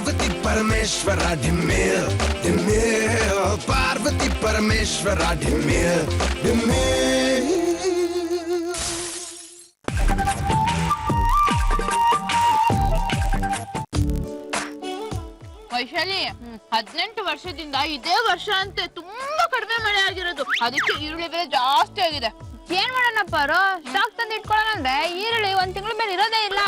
ಪಾರ್ವತಿ ಪರಮೇಶ್ವರ ಡಿಮ್ಮಿಲ್ ಡಿಮ್ಮಿಲ್ ಪಾರ್ವತಿ ಪರಮೇಶ್ವರ ಡಿಮ್ಮಿಲ್ ಡಿಮ್ಮಿಲ್. ವೈಶಾಲಿ 18 ವರ್ಷದಿಂದ ಇದೇ ವರ್ಷ ಅಂತೆ ತುಂಬಾ ಕಡಿಮೆ ಮಳೆ ಆಗಿರೋದು, ಅದಕ್ಕೆ ಈರುಳ್ಳಿ ಬೆಲೆ ಜಾಸ್ತಿ ಆಗಿದೆ. ಏನ್ ಮಾಡೋಣಪ್ಪ ಸ್ಟಾಕ್ ತಂದು ಇಟ್ಕೊಳ್ಳೋಣ ಅಂದ್ರೆ ಈರುಳ್ಳಿ 1 ತಿಂಗಳ ಮೇಲೆ ಇರೋದೇ ಇಲ್ಲ.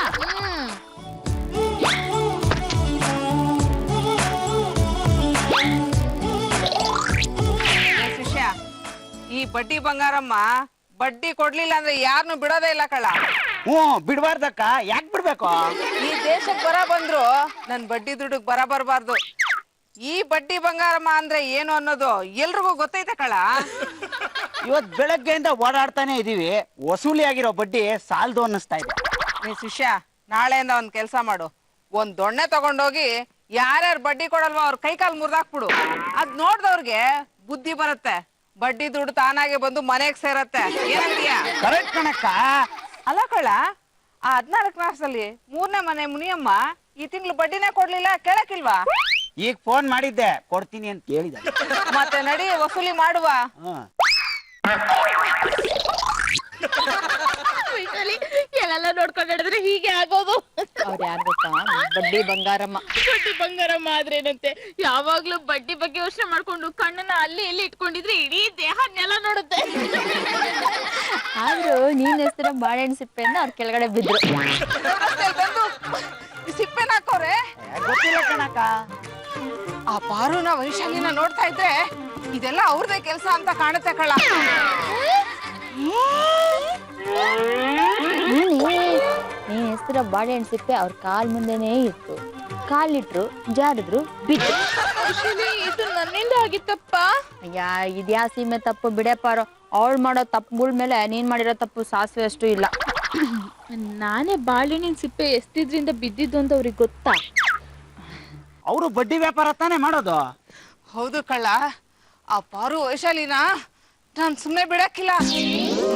ಶಿಷ್ಯ, ಈ ಬಡ್ಡಿ ಬಂಗಾರಮ್ಮ ಬಡ್ಡಿ ಕೊಡ್ಲಿಲ್ಲ ಅಂದ್ರೆ ಯಾರನ್ನು ಬಿಡೋದೇ ಇಲ್ಲ ಕಳ್ಳ. ಬಿಡ್ಬಾರ್ದಕ್ಕ, ಯಾಕೆ ಬಿಡ್ಬೇಕು? ಈ ದೇಶಕ್ ಬರ ಬಂದ್ರು ನನ್ ಬಡ್ಡಿ ದುಡ್ಡಿಗೆ ಬರ ಬರ್ಬಾರ್ದು. ಈ ಬಡ್ಡಿ ಬಂಗಾರಮ್ಮ ಅಂದ್ರೆ ಏನು ಅನ್ನೋದು ಎಲ್ರಿಗೂ ಗೊತ್ತೈತೆ ಕಳ್ಳ. ಇವತ್ ಬೆಳಗ್ಗೆಯಿಂದ ಓಡಾಡ್ತಾನೆ ಇದೀವಿ, ವಸೂಲಿ ಆಗಿರೋ ಬಡ್ಡಿ ಸಾಲದು ಅನ್ನಿಸ್ತಾ ಇದೆ. ಶಿಷ್ಯ, ನಾಳೆಯಿಂದ ಒಂದ್ ಕೆಲ್ಸ ಮಾಡು, ಒಂದ್ ದೊಣ್ಣೆ ತಗೊಂಡೋಗಿ ಯಾರ್ಯಾರು ಬಡ್ಡಿ ಕೊಡಲ್ವಾ ಅವ್ರ ಕೈ ಕಾಲು ಮುರಿದಾಕ್ಬಿಡು. ಅದ್ ನೋಡ್ದವ್ರಿಗೆ ಬುದ್ಧಿ ಬರುತ್ತೆ, ಬಡ್ಡಿ ದುಡ್ಡು ತಾನಾಗೆ ಬಂದು ಮನೆಗ್ ಸೇರತ್ತೆ. ಏನಂತೀಯ? ಕರೆಕ್ಟ್ ಕಣಕ್ಕ. ಅಲ್ಲ ಕಳ್ಳ, ಆ 14 ಕ್ಲಾಸಲ್ಲಿ 3ನೇ ಮನೆ ಮುನಿಯಮ್ಮ ಈ ತಿಂಗಳು ಬಡ್ಡಿನೇ ಕೊಡ್ಲಿಲ್ಲ, ಕೇಳಕ್ಕಿಲ್ವಾ? ಈಗ ಫೋನ್ ಮಾಡಿದ್ದೆ, ಕೊಡ್ತೀನಿ ಅಂತ ಹೇಳಿದ. ಮತ್ತೆ ನಡಿ ವಸೂಲಿ ಮಾಡುವ. ಎಲ್ಲ ನೋಡ್ಕೊಂಡು ನಡೆದ್ರೆ ಹೀಗೆ ಆಗೋದು. ಅವ್ರು ಯಾರು ಗೊತ್ತಾ? ಬಡ್ಡಿ ಬಂಗಾರಮ್ಮ. ಬಡ್ಡಿ ಬಂಗಾರಮ್ಮ ಆದ್ರೇನಂತೆ, ಯಾವಾಗ್ಲೂ ಬಡ್ಡಿ ಬಗ್ಗೆ ಯೋಚನೆ ಮಾಡ್ಕೊಂಡು ಕಣ್ಣನ್ನ ಅಲ್ಲಿ ಇಲ್ಲಿ ಇಟ್ಕೊಂಡಿದ್ರೆ ಇಡೀ ದೇಹ ನೆಲ ನೋಡುತ್ತೆ. ಆದ್ರೂ ನೀನ್ ಹೆಸರು ಬಾಳೆಹಣ್ಣು ಸಿಪ್ಪೆಯಿಂದ ಅವ್ರ ಕೆಳಗಡೆ ಬಿದ್ರು. ಸಿಪ್ಪೆನ ಹಾಕೋರೆ ಗೊತ್ತಿಲ್ಲ ಕಣಕ್ಕ. ಆ ಪಾರುನ ವೈಶಾಲಿನ ನೋಡ್ತಾ ಇದ್ರೆ ಇದೆಲ್ಲ ಅವ್ರದೇ ಕೆಲ್ಸ ಅಂತ ಕಾಣುತ್ತೆ ಕಳ್ಳ. ನೀನ್ ಹೆಸರು ಬಾಳೆಹಣ್ಣು ಸಿಪ್ಪೆ ಅವ್ರ ಕಾಲ್ ಮುಂದೆನೇ ಇತ್ತು, ಕಾಲಿಟ್ರು ಜಾರಿದ್ರು ಬಿದ್ರು. ಇದು ನನ್ನಿಂದ ಆಗಿತ್ತಪ್ಪ. ಅಯ್ಯ, ಇದ್ಯಾ ಸೀಮೆ ತಪ್ಪು ಬಿಡಪಾರೋ. ಅವಳು ಮಾಡೋ ತಪ್ಪುಗಳ ಮೇಲೆ ನೀನ್ ಮಾಡಿರೋ ತಪ್ಪು ಸಾಸಿವೆ ಅಷ್ಟು ಇಲ್ಲ. ನಾನೇ ಬಾಳೆಹಣ್ಣಿನ ಸಿಪ್ಪೆ ಎಷ್ಟಿದ್ರಿಂದ ಬಿದ್ದಿದ್ದು ಅಂತ ಅವ್ರಿಗೆ ಗೊತ್ತಾ? ಅವರು ಬಡ್ಡಿ ವ್ಯಾಪಾರ ತಾನೇ ಮಾಡೋದು. ಹೌದು ಕಳ್ಳ, ಆ ಪಾರು ವೈಶಾಲಿನ ನಾನ್ ಸುಮ್ನೆ ಬಿಡಕ್ಕಿಲ್ಲ,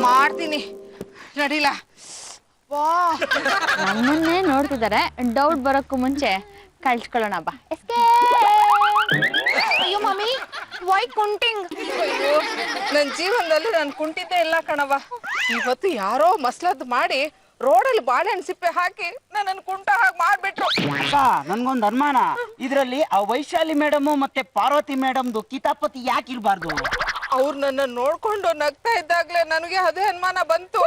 ಮಾಡ್ತೀನಿ. ನಡಿಲ. ವಾ, ನಮ್ಮನ್ನೇ ನೋಡ್ತಿದ್ದಾರೆ, ಡೌಟ್ ಬರೋಕ್ಕೂ ಮುಂಚೆ ಕಳ್ಸ್ಕೊಳ್ಳೋಣ ಬಾ. ಅಯ್ಯೋ ಮಮ್ಮಿ, ವೈ ಕುಂಟಿಂಗ್? ನನ್ ಜೀವನದಲ್ಲಿ ನಾನು ಕುಂಟಿದ್ದೇ ಇಲ್ಲ ಕಣವ. ಇವತ್ತು ಯಾರೋ ಮಸ್ಲದ್ ಮಾಡಿ ರೋಡಲ್ಲಿ ಬಾಳೆಹಣ್ಣು ಸಿಪ್ಪೆ ಹಾಕಿ ನನ್ನನ್ನು ಕುಂಟ ಹಾಗೆ ಮಾಡ್ಬಿಟ್ರು. ಅಕ್ಕ, ನನ್ಗೊಂದು ಅನುಮಾನ, ಇದ್ರಲ್ಲಿ ಆ ವೈಶಾಲಿ ಮೇಡಮ್ ಮತ್ತೆ ಪಾರ್ವತಿ ಮೇಡಮ್ದು ಕಿತಾಪತಿ ಯಾಕೆ ಇರ್ಬಾರ್ದು? ಅವ್ರು ನನ್ನ ನೋಡ್ಕೊಂಡು ನಗ್ತಾ ಇದ್ದಾಗ್ಲೇ ನನಗೆ ಅದೇ ಅನುಮಾನ ಬಂತು.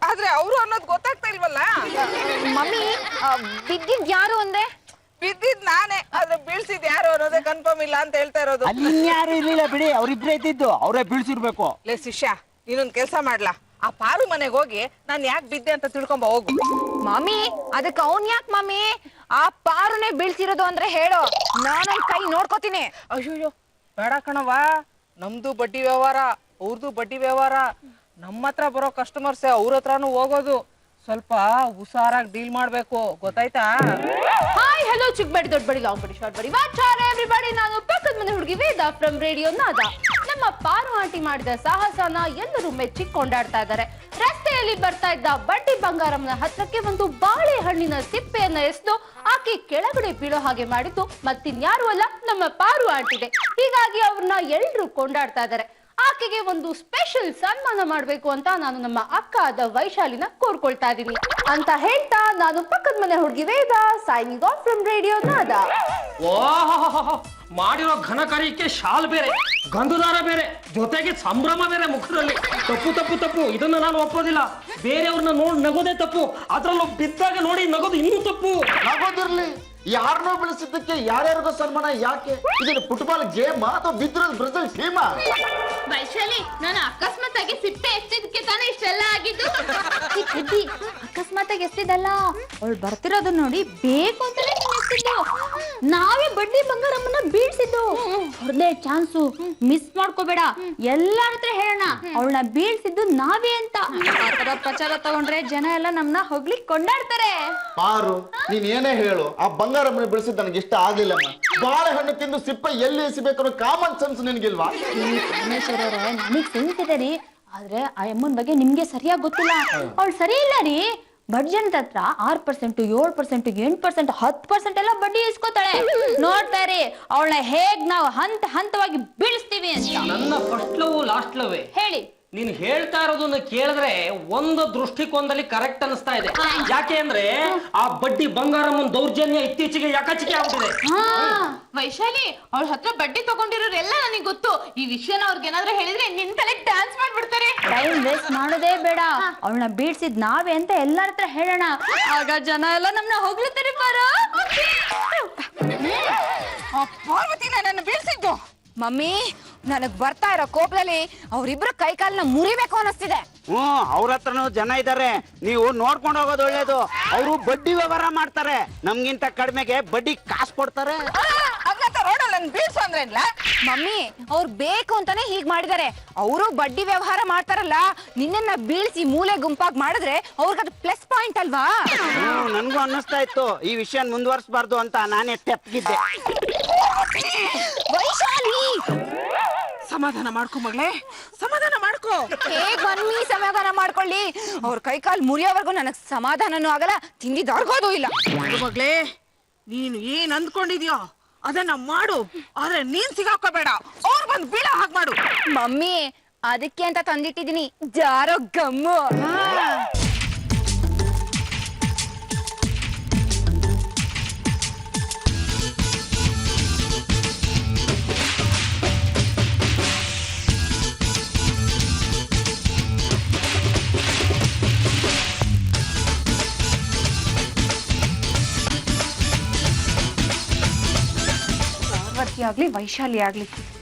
ಆದ್ರೆ ಅವರು ಅನ್ನೋದು ಗೊತ್ತಾಗ್ತಾ ಇಲ್ವಲ್ಲ. ಮಮ್ಮಿ, ಬಿದ್ದಿದ್ ಯಾರು ಅಂದೆ? ಬಿದ್ದಿದ್ ನಾನೇ, ಆದ್ರೆ ಬೀಳ್ಸಿದ್ ಯಾರು ಅನ್ನೋದೇ ಕನ್ಫರ್ಮ್ ಇಲ್ಲ ಅಂತ ಹೇಳ್ತಾ ಇರೋದು. ಅಲ್ಲಿ ಇನ್ಯಾರು ಇರ್ಲಿಲ್ಲ ಬಿಡಿ, ಅವ್ರಿಬ್ರೇ ಇದ್ದಿದ್ದು, ಅವರೇ ಬೀಳ್ಸಿರ್ಬೇಕು. ಲೇ ಶಿಷ್ಯ, ನೀನೊಂದ್ ಕೆಲ್ಸ ಮಾಡ್ಲಾ, ಆ ಪಾರು ಮನೆಗೆ ಹೋಗಿ ನಾನ್ ಯಾಕೆ ಬಿದ್ದೆ ಅಂತ ತಿಳ್ಕೊಂಬ ಹೋಗು. ಮಮ್ಮಿ, ಅದಕ್ಕೆ ಅವನ್ ಯಾಕೆ ಮಮ್ಮಿ? ಆ ಪಾರುನೇ ಬೀಳ್ಸಿರೋದು ಅಂದ್ರೆ ಹೇಳೋ, ನಾನೊಂದ್ ಕೈ ನೋಡ್ಕೋತೀನಿ. ಅಯ್ಯೋ ಬೇಡ ಕಣವ, ನಮ್ದು ಬಡ್ಡಿ ವ್ಯವಹಾರ, ಅವ್ರದ್ದು ಬಡ್ಡಿ ವ್ಯವಹಾರ. ನಮ್ಮ ಹತ್ರ ಬರೋ ಕಸ್ಟಮರ್ಸೇ ಅವ್ರ ಹತ್ರನೂ ಹೋಗೋದು. ಸ್ವಲ್ಪ ಹುಷಾರಾಗಿ ಡೀಲ್ ಮಾಡ್ಬೇಕು, ಗೊತ್ತಾಯ್ತಾ? ಹಾಯ್, ಹಲೋ, ಚಿಕ್ಕ ಬಡಿ, ದೊಡ್ಡ ಬಡಿ, ಲಾಂಗ್ ಬಡಿ, ಶಾರ್ಟ್ ಬಡಿ, ವಾಚಾರ ಎವ್ರಿಬಡಿ. ನಾನು ಪಕ್ಕದ ಮನೆ ಹುಡುಗಿ ವೇದ ಫ್ರಮ್ ರೇಡಿಯೋ ನಾದ. ನಮ್ಮ ಪಾರು ಆಂಟಿ ಮಾಡಿದ ಸಾಹಸನ ಎಲ್ಲರೂ ಮೆಚ್ಚಿ ಕೊಂಡಾಡ್ತಾ ಇದ್ದಾರೆ. ರಸ್ತೆಯಲ್ಲಿ ಬರ್ತಾ ಇದ್ದ ಬಡ್ಡಿ ಬಂಗಾರಮ್ಮನ ಹತ್ರಕ್ಕೆ ಒಂದು ಬಾಳೆಹಣ್ಣಿನ ಸಿಪ್ಪೆಯನ್ನ ಎಸೆದು ಆಕೆ ಕೆಳಗಡೆ ಬೀಳೋ ಹಾಗೆ ಮಾಡಿದ್ದು ಮತ್ತಿನ್ಯಾರು ಅಲ್ಲ, ನಮ್ಮ ಪಾರು ಆಂಟಿದೆ. ಹೀಗಾಗಿ ಅವ್ರನ್ನ ಎಲ್ರು ಕೊಂಡಾಡ್ತಾ ಇದ್ದಾರೆ. ಆಕೆಗೆ ಒಂದು ಸ್ಪೆಷಲ್ ಸನ್ಮಾನ ಮಾಡ್ಬೇಕು ಅಂತ ನಾನು ನಮ್ಮ ಅಕ್ಕ ಆದ ವೈಶಾಲಿನ ಕೋರ್ಕೊಳ್ತಾ ಇದೀನಿ ಅಂತ ಹೇಳ್ತಾ, ನಾನು ಪಕ್ಕದ ಮನೆ ಹುಡುಗಿ ವೇದ ಸೈನಿಂಗ್ ಆಫ್ ಫ್ರಮ್ ರೇಡಿಯೋ ನಾದ. ಮಾಡಿರೋ ಘನ ಕಾರ್ಯಕ್ಕೆ ಶಾಲ್ ಬೇರೆ, ಗಂಧದಾರ ಬೇರೆ, ಜೊತೆಗೆ ಸಂಭ್ರಮ ಬೇರೆ ಮುಖದಲ್ಲಿ. ತಪ್ಪು ತಪ್ಪು ತಪ್ಪು, ಇದನ್ನ ನಾನು ಒಪ್ಪೋದಿಲ್ಲ. ಬೇರೆಯವ್ರನ್ನ ನೋಡಿ ನಗೋದೇ ತಪ್ಪು, ಅದ್ರಲ್ಲೂ ಬಿದ್ದಾಗ ನೋಡಿ ನಗೋದು ಇನ್ನೂ ತಪ್ಪು. ನಗೋದಿರ್ಲಿ, ಯಾರನ್ನೋ ಬೆಳೆಸಿದ್ದಕ್ಕೆ ಯಾರ್ಯಾರಿಗೋ ಸನ್ಮಾನ ಯಾಕೆ? ಇದನ್ನು ಫುಟ್ಬಾಲ್ ಗೇಮ್ ಅಥವಾ ಬಿದ್ದಿರೋದು ಬ್ರೆಜಿಲ್ ಟೀಮಾ? ವೈಶಾಲಿ, ನಾನು ಅಕಸ್ಮಾತ್ ಆಗಿ ಸಿಪ್ಪೆ ಎಷ್ಟಿದಕ್ಕೆ ತಾನೇ ಇಷ್ಟೆಲ್ಲ ಆಗಿದ್ದು. ಅಕಸ್ಮಾತ್ ಆಗಿ ಎಷ್ಟಿದಲ್ಲ, ಅವಳು ಬರ್ತಿರೋದನ್ನ ನೋಡಿ ಬೇಕು ಅಂತಾನೆ ಎಷ್ಟಿದ್ದು. ನಾವೇ ಬಡ್ಡಿ ಬಂಗಾರಮ್ಮನ್ನ ಬೀಳ್ಸಿದ್ದು. ಹೊರದೇ ಚಾನ್ಸು, ಮಿಸ್ ಮಾಡ್ಕೋಬೇಡ. ಎಲ್ಲಾರ ಹತ್ರ ಹೇಳೋಣ ಅವಳನ್ನ ಬೀಳ್ಸಿದ್ದು ನಾವೇ ಅಂತ. ಆತರ ಪ್ರಚಾರ ತಗೊಂಡ್ರೆ ಜನ ಎಲ್ಲ ನಮ್ನ ಹೋಗ್ಲಿಕ್ಕೆ ಕೊಂಡಾಡ್ತಾರೆ. ಪಾರು, ನೀನ್ ಏನೇ ಹೇಳು, ಆ ಬಂಗಾರಮ್ಮನ ಬೆಳೆಸಿದ್ ನನಗೆ ಇಷ್ಟ ಆಗ್ಲಿಲ್ಲಮ್ಮ. ಬಾಳೆಹಣ್ಣು ತಿಂದು ಸಿಪ್ಪೆ ಎಲ್ಲಿ ಎಸಿಬೇಕು ಅನ್ನೋ ಕಾಮನ್ ಸೆನ್ಸ್ ನಿನ್ಗಿಲ್ವಾ? ನನಗ್ ಸೆನ್ಸ್ ಇದೆ ರೀ, ಆದ್ರೆ ಆ ಅಮ್ಮನ ಬಗ್ಗೆ ನಿಮ್ಗೆ ಸರಿಯಾಗಿ ಗೊತ್ತಿಲ್ಲ. ಅವಳು ಸರಿ ಇಲ್ಲ ರೀ. ಬಡ್ ಜನದ ಹತ್ರ 6%, 7%, 8%, 10% ಎಲ್ಲ ಬಡ್ಡಿ ಇಸ್ಕೋತಾಳೆ. ನೋಡ್ತಾ ಇರಿ ಅವಳನ್ನ ಹೇಗ್ ನಾವು ಹಂತ ಹಂತವಾಗಿ ಬೀಳಿಸ್ತೀವಿ ಅಂತ. ನನ್ನ ಫಸ್ಟ್ ಲವ್ ಲಾಸ್ಟ್ ಲವ್ ಹೇಳಿ. ನೀನ್ ಹೇಳ್ತಾ ಇರೋದನ್ನ ಕೇಳಿದ್ರೆ ಒಂದು ದೃಷ್ಟಿಕೋನದಲ್ಲಿ ಕರೆಕ್ಟ್ ಅನಿಸ್ತಾ ಇದೆ. ಯಾಕೆ ಅಂದ್ರೆ ಆ ಬಡ್ಡಿ ಬಂಗಾರಮ್ಮನ ದೌರ್ಜನ್ಯ ಇತ್ತೀಚೆಗೆ ಯಾಕಚಿಕೆ ಆಗ್ಬಿಟ್ಟಿದೆ. ವೈಶಾಲಿ ಅವ್ರ ಹತ್ರ ಬಡ್ಡಿ ತಗೊಂಡಿರೋರೆಲ್ಲ ನನಗೆ ಗೊತ್ತು. ಈ ವಿಷಯನ ಅವ್ರಿಗೆ ಏನಾದ್ರೂ ಹೇಳಿದ್ರೆ ನಿನ್ ತಲೆ ಡ್ಯಾನ್ಸ್ ಮಾಡ್ಬಿಡ್ತಾರೆ. ಟೈಮ್ ವೇಸ್ಟ್ ಮಾಡೋದೇ ಬೇಡ, ಅವಳನ್ನ ಬೀಳ್ಸಿದ್ ನಾವೇ ಅಂತ ಎಲ್ಲರ ಹತ್ರ ಹೇಳೋಣ. ಆಗ ಜನ ಎಲ್ಲ ನಮ್ನ ಹೊಗಳ್ತಾರೆ. ಬಾರೋ ಪಾರ್ವತಿ ನನ್ನ ಬೀಳ್ಸಿದ್ದು. ಮಮ್ಮಿ ನನಗ್ ಬರ್ತಾ ಇರೋ ಕೋಪದಲ್ಲಿ ಅವ್ರಿಬ್ರ ಕೈ ಕಾಲನ್ನ ಮುರಿಬೇಕು ಅನ್ನಿಸ್ತಿದೆ. ಅವ್ರ ಹತ್ರನೂ ಜನ ಇದ್ದಾರೆ, ನೀವು ನೋಡ್ಕೊಂಡು ಹೋಗೋದು ಒಳ್ಳೇದು. ಅವರು ಬಡ್ಡಿ ವ್ಯವಹಾರ ಮಾಡ್ತಾರೆ, ನಮ್ಗಿಂತ ಕಡಿಮೆಗೆ ಬಡ್ಡಿ ಕಾಸು ಕೊಡ್ತಾರೆ. ರೋಡಲ್ಲಿ ನನ್ ಬೀಳ್ಸು ಅಂದ್ರೆ ಮಮ್ಮಿ ಅವ್ರು ಬೇಕು ಅಂತಾನೆ ಹೀಗ್ ಮಾಡಿದಾರೆ. ಅವರು ಬಡ್ಡಿ ವ್ಯವಹಾರ ಮಾಡ್ತಾರಲ್ಲ, ನಿನ್ನನ್ನ ಬೀಳ್ಸಿ ಮೂಲೆ ಗುಂಪಾಗಿ ಮಾಡಿದ್ರೆ ಅವ್ರಿಗದು ಪ್ಲಸ್ ಪಾಯಿಂಟ್ ಅಲ್ವಾ? ನನ್ಗೂ ಅನ್ನಿಸ್ತಾ ಇತ್ತು ಈ ವಿಷಯ ಮುಂದುವರ್ಸ್ಬಾರ್ದು ಅಂತ ನಾನೇ ತೆಪ್ಪಿದ್ದೆ. ವೈಶಾಲಿ ಸಮಾಧಾನ ಮಾಡ್ಕೊ ಮಗಳೇ, ಸಮಾಧಾನ ಮಾಡ್ಕೋ. ಹೇಗ್ ಮಮ್ಮಿ ಸಮಾಧಾನ ಮಾಡ್ಕೊಳ್ಳಿ? ಅವ್ರ ಕೈ ಕಾಲ್ ಮುರಿಯೋವರೆಗೂ ನನಗ್ ಸಮಾಧಾನನೂ ಆಗಲ್ಲ, ತಿಂದಿದರ್ಗೋದು ಇಲ್ಲ. ಮಗಳೇ, ನೀನು ಏನ್ ಅಂದ್ಕೊಂಡಿದ್ಯೋ ಅದನ್ನ ಮಾಡು, ಆದ್ರೆ ನೀನ್ ಸಿಗಾಕೋಬೇಡ. ಅವ್ರು ಬಂದ್ ಬೀಳ ಹಾಗೆ ಮಾಡು. ಮಮ್ಮಿ ಅದಕ್ಕೆ ಅಂತ ತಂದಿಟ್ಟಿದೀನಿ ಜಾರೋ ಗಮ್ಮು. ಆಗ್ಲಿ ವೈಶಾಲಿ ಆಗ್ಲಿ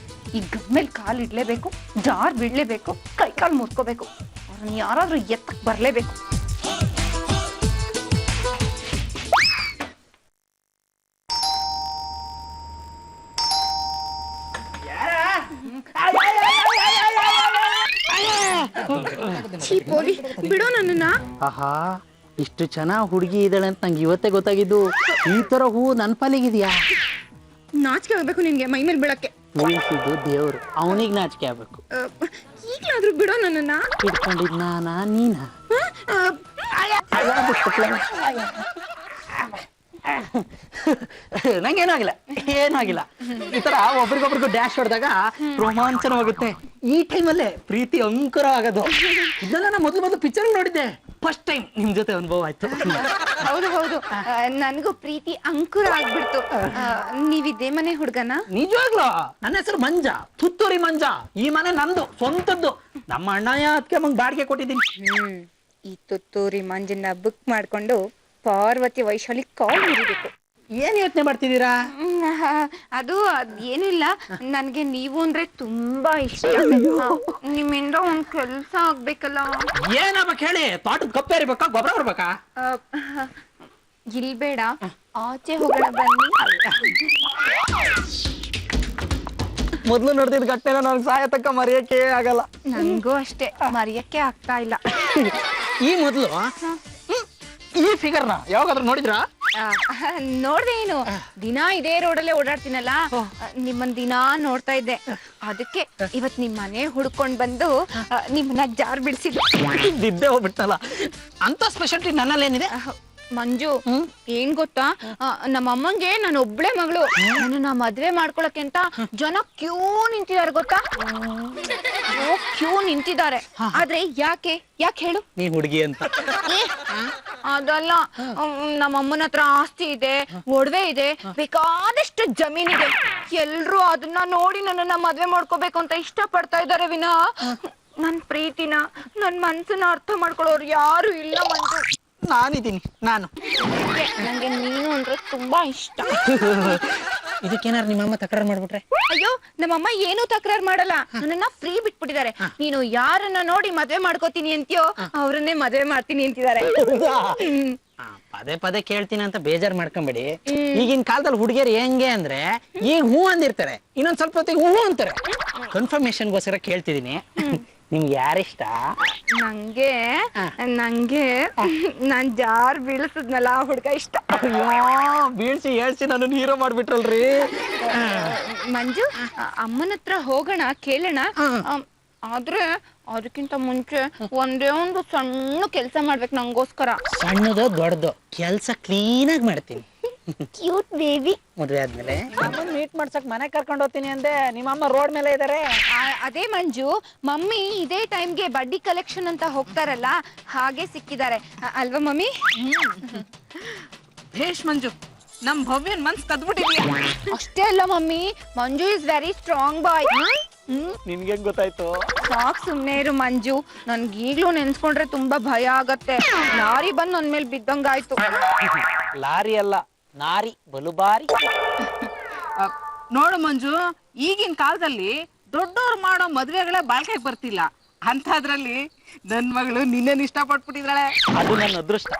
ಈ ಗಮ್ಮೇಲ್ ಕಾಲ್ ಇಡ್ಲೇಬೇಕು, ಜಾರ್ ಬಿಡ್ಲೇಬೇಕು, ಕೈ ಕಾಲ್ ಮುರ್ಕೋಬೇಕು. ಅವ್ರನ್ನ ಯಾರಾದ್ರೂ ಎತ್ತಕ್ ಬರ್ಲೇಬೇಕು. ಬಿಡೋ ನನ್ನ. ಆಹಾ, ಇಷ್ಟು ಚೆನ್ನಾಗಿ ಹುಡುಗಿ ಇದ್ದಾಳೆ ಅಂತ ನಂಗೆ ಇವತ್ತೇ ಗೊತ್ತಾಗಿದ್ದು. ಈ ತರ ಹೂವು ನನ್ನ ಪಾಲಿಗಿದ್ಯಾ? ನಾಚಿಕೆ ಆಗ್ಬೇಕು ನಿನ್ಗೆ ಮೈ ಮೇಲೆ ಬೀಳಕ್ಕೆ. ಉಳಿಸಿದ್ದು ದೇವ್ರು, ಅವನಿಗೆ ನಾಚಿಕೆ ಆಗ್ಬೇಕು. ಈಗ್ಲಾದ್ರೂ ಬಿಡೋ ನನ್ನ. ಇಟ್ಕೊಂಡಿದ್ ನಾನಾ ನೀನಾ? ನಂಗೇನೂ ಆಗಿಲ್ಲ, ಏನೂ ಆಗಿಲ್ಲ. ಈ ತರ ಒಬ್ರಿಗೊಬ್ರಿಗೂ ಡ್ಯಾಶ್ ಹೊಡೆದಾಗ ರೋಮಾಂಚನವಾಗುತ್ತೆ. ಈ ಟೈಮಲ್ಲೇ ಪ್ರೀತಿ ಅಂಕುರ ಆಗೋದು. ಇದೆಲ್ಲ ನಾನು ಮೊದಲು ಪಿಕ್ಚರ್ ನೋಡಿದ್ದೆ, ಫಸ್ಟ್ ಟೈಮ್ ನಿಮ್ ಜೊತೆ ಅನುಭವ ಆಯ್ತು. ಹೌದು ಹೌದು, ನನ್ಗೂ ಪ್ರೀತಿ ಅಂಕುರ ಆಗ್ಬಿಡ್ತು. ನೀವಿದೇ ಮನೆ ಹುಡ್ಗನ? ನಿಜವಾಗ್ಲೂ ನನ್ನ ಹೆಸರು ಮಂಜ, ತುತ್ತೂರಿ ಮಂಜ. ಈ ಮನೆ ನಂದು ಸ್ವಂತದ್ದು. ನಮ್ಮ ಅಣ್ಣಯ್ಯ ಅದಕ್ಕೆ ಮಂಗ್ ಬಾಡಿಗೆ ಕೊಟ್ಟಿದ್ದೀನಿ. ಈ ತುತ್ತೂರಿ ಮಂಜನ್ನ ಬುಕ್ ಮಾಡ್ಕೊಂಡು ಪಾರ್ವತಿ ವೈಶಾಲಿ ಕಾಲ್ ಮುರಿಬೇಕು. ಏನ್ ಯೋಚನೆ ಮಾಡ್ತಿದ್ದೀರಾ? ಅದು ಏನು ಇಲ್ಲ, ನನ್ಗೆ ನೀವು ಅಂದ್ರೆ ತುಂಬಾ ಇಷ್ಟ. ನಿಮ್ಮಿಂದ ಒಂದ್ ಕೆಲ್ಸ ಆಗ್ಬೇಕಲ್ಲ. ಏನಾಗ್ಬೇಕು ಹೇಳಿ? ತೋಟದ ಕಪ್ಪೆ ಇರ್ಬೇಕಾ, ಗೊಬ್ಬರ ಬರ್ಬೇಕಾ? ಇಲ್ಲಿ ಬೇಡ, ಆಚೆ ಹೋಗೋಣ ಬನ್ನಿ. ಮೊದ್ಲು ನೋಡ್ತಿದ್ ಗಟ್ಟೆನ ನನಗೆ ಸಾಯ ತಕ್ಕ ಮರೆಯಕ್ಕೆ ಆಗಲ್ಲ. ನನ್ಗೂ ಅಷ್ಟೇ, ಮರೆಯಕ್ಕೆ ಆಗ್ತಾ ಇಲ್ಲ. ಈ ಮೊದ್ಲು ಈ ಫಿಗರ್ನ ಯಾವಾಗಾದ್ರೂ ನೋಡಿದ್ರಾ? ನೋಡ್ದೆ, ಏನು ದಿನ ಇದೇ ರೋಡಲ್ಲೇ ಓಡಾಡ್ತೀನಲ್ಲ, ನಿಮ್ಮನ್ ದಿನ ನೋಡ್ತಾ ಇದ್ದೆ. ಅದಕ್ಕೆ ಇವತ್ ನಿಮ್ ಮನೆ ಹುಡ್ಕೊಂಡ್ ಬಂದು ನಿಮ್ಮನ್ನ ಜಾರ್ ಬಿಡ್ಸಿದ್ದು. ಇದ್ದಿದ್ದೆ ಹೋಗ್ಬಿಟ್ಟಲ್ಲ. ಅಂತ ಸ್ಪೆಷಾಲಿಟಿ ನನ್ನಲ್ಲೇನಿದೆ? ಮಂಜು, ಏನ್ ಗೊತ್ತಾ, ನಮ್ಮ ಅಮ್ಮಂಗೆ ನಾನು ಒಬ್ಳೆ ಮಗಳು. ನನ್ನ ಮದ್ವೆ ಮಾಡ್ಕೊಳಕ್ಕೆ ಅಂತ ಜನ ಕ್ಯೂ ನಿಂತಿದ್ದಾರೆ ಗೊತ್ತಾ? ಕ್ಯೂ ನಿಂತಿದ್ದಾರೆ. ಆದ್ರೆ ಯಾಕೆ ಹೇಳು? ನೀ ಹುಡುಗಿ ಅಂತ. ಅದಲ್ಲ, ನಮ್ಮ ಅಮ್ಮನ ಹತ್ರ ಆಸ್ತಿ ಇದೆ, ಒಡವೆ ಇದೆ, ಬೇಕಾದಷ್ಟು ಜಮೀನಿದೆ. ಎಲ್ರು ಅದನ್ನ ನೋಡಿ ನನ್ನನ್ನ ಮದ್ವೆ ಮಾಡ್ಕೋಬೇಕು ಅಂತ ಇಷ್ಟ ಪಡ್ತಾ ಇದ್ದಾರೆ ವಿನಾ ನನ್ ಪ್ರೀತಿನ, ನನ್ ಮನ್ಸನ್ನ ಅರ್ಥ ಮಾಡ್ಕೊಳ್ಳೋರು ಯಾರು ಇಲ್ಲ. ಮಂಜು, ನಾನಿದ್ದೀನಿ. ನಂಗೆ ನೀನು ಅಂದ್ರೆ ತುಂಬಾ ಇಷ್ಟ. ಇದಕ್ಕೇನಾರು ನಿಮ್ಮಮ್ಮ ತಕರಾರು ಮಾಡ್ಬಿಟ್ರೆ? ಅಯ್ಯೋ, ನಮ್ಮಮ್ಮ ಏನೂ ತಕರಾರು ಮಾಡಲ್ಲ, ನನ್ನನ್ನ ಫ್ರೀ ಬಿಟ್ಬಿಟ್ಟಿದ್ದಾರೆ. ನೀನು ಯಾರನ್ನ ನೋಡಿ ಮದ್ವೆ ಮಾಡ್ಕೋತೀನಿ ಅಂತೀಯೋ ಅವ್ರನ್ನೇ ಮದ್ವೆ ಮಾಡ್ತೀನಿ ಅಂತಿದ್ದಾರೆ. ಪದೇ ಪದೇ ಕೇಳ್ತೀನಿ ಅಂತ ಬೇಜಾರ್ ಮಾಡ್ಕೊಂಬೇಡಿ. ಈಗಿನ ಕಾಲದಲ್ಲಿ ಹುಡುಗಿಯರು ಹೆಂಗೆ ಅಂದ್ರೆ, ಈಗ ಹೂ ಅಂದಿರ್ತಾರೆ, ಇನ್ನೊಂದ್ ಸ್ವಲ್ಪ ಹೊತ್ತಿಗೆ ಹೂ ಅಂತಾರೆ. ಕನ್ಫರ್ಮೇಶನ್ಗೋಸ್ಕರ ಕೇಳ್ತಿದೀನಿ, ನಿಮ್ಗೆ ಯಾರಿಷ್ಟ? ನಂಗೆ ನಾನ್ ಜಾರ್ ಬೀಳಿಸಿದ್ನಲ್ಲ ಆ ಹುಡ್ಗ ಇಷ್ಟ. ಬೀಳ್ಸಿ ಹೇಳ್ಸಿ ನಾನು ಹೀರೋ ಮಾಡ್ಬಿಟ್ರಲ್ರಿ. ಮಂಜು, ಅಮ್ಮನ ಹತ್ರ ಹೋಗೋಣ, ಕೇಳೋಣ. ಆದ್ರೆ ಅದಕ್ಕಿಂತ ಮುಂಚೆ ಒಂದೇ ಒಂದು ಸಣ್ಣ ಕೆಲಸ ಮಾಡ್ಬೇಕು ನಂಗೋಸ್ಕರ. ಸಣ್ಣದು ದೊಡ್ಡದು ಕೆಲಸ ಕ್ಲೀನಾಗಿ ಮಾಡ್ತೀನಿ. Cute baby. ಮದುವೆ ಆದ್ಮೇಲೆ ಮೀಟ್ ಮಾಡ್ಸಕ್ ಮನೆ ಕರ್ಕೊಂಡು ಹೋಗ್ತೀನಿ ಅಂದೆ, ನಿಮ್ಮಮ್ಮ ರೋಡ್ ಮೇಲೆ ಇದಾರೆ. ಅದೇ ಮಂಜು, ಮಮ್ಮಿ ಇದೇ ಟೈಮ್ಗೆ ಬಡ್ಡಿ ಕಲೆಕ್ಷನ್ ಅಂತ ಹೋಗ್ತಾರಲ್ಲ, ಹಾಗೆ ಸಿಕ್ಕಿದ್ದಾರೆ ಅಲ್ವಾ ಮಮ್ಮಿ? ಭೇಷ್ ಮಂಜು, ನಮ್ ಭವ್ಯನ್ ಮನ್ಸ್ ಕದ್ಬಿಟ್ಟಿದ್ಯಾ. ಅಷ್ಟೇ ಅಲ್ಲ mummy, Manju is very strong boy. ನಿನ್ಗೆ ಗೊತ್ತಾಯ್ತು? ಸಾಕ್ ಸುಮ್ನೆ ಇರು ಮಂಜು, ನನ್ಗೆ ಈಗ್ಲೂ ನೆನ್ಸ್ಕೊಂಡ್ರೆ ತುಂಬಾ ಭಯ ಆಗತ್ತೆ. ಲಾರಿ ಬಂದ್ ನನ್ ಮೇಲೆ ಬಿದ್ದಂಗಾಯ್ತು. ಲಾರಿ ಅಲ್ಲ, ನಾರಿ ಬಲುಬಾರಿ. ನೋಡು ಮಂಜು, ಈಗಿನ ಕಾಲದಲ್ಲಿ ದೊಡ್ಡವ್ರು ಮಾಡೋ ಮದ್ವೆಗಳೇ ಬಾಳ್ಕೆಗೆ ಬರ್ತಿಲ್ಲ. ಅಂತದ್ರಲ್ಲಿ ನನ್ ಮಗಳು ನಿನ್ನನ್ ಇಷ್ಟಪಟ್ಬಿಟ್ಟಿದ್ದಾಳೆ. ಅದು ನನ್ನ ಅದೃಷ್ಟ.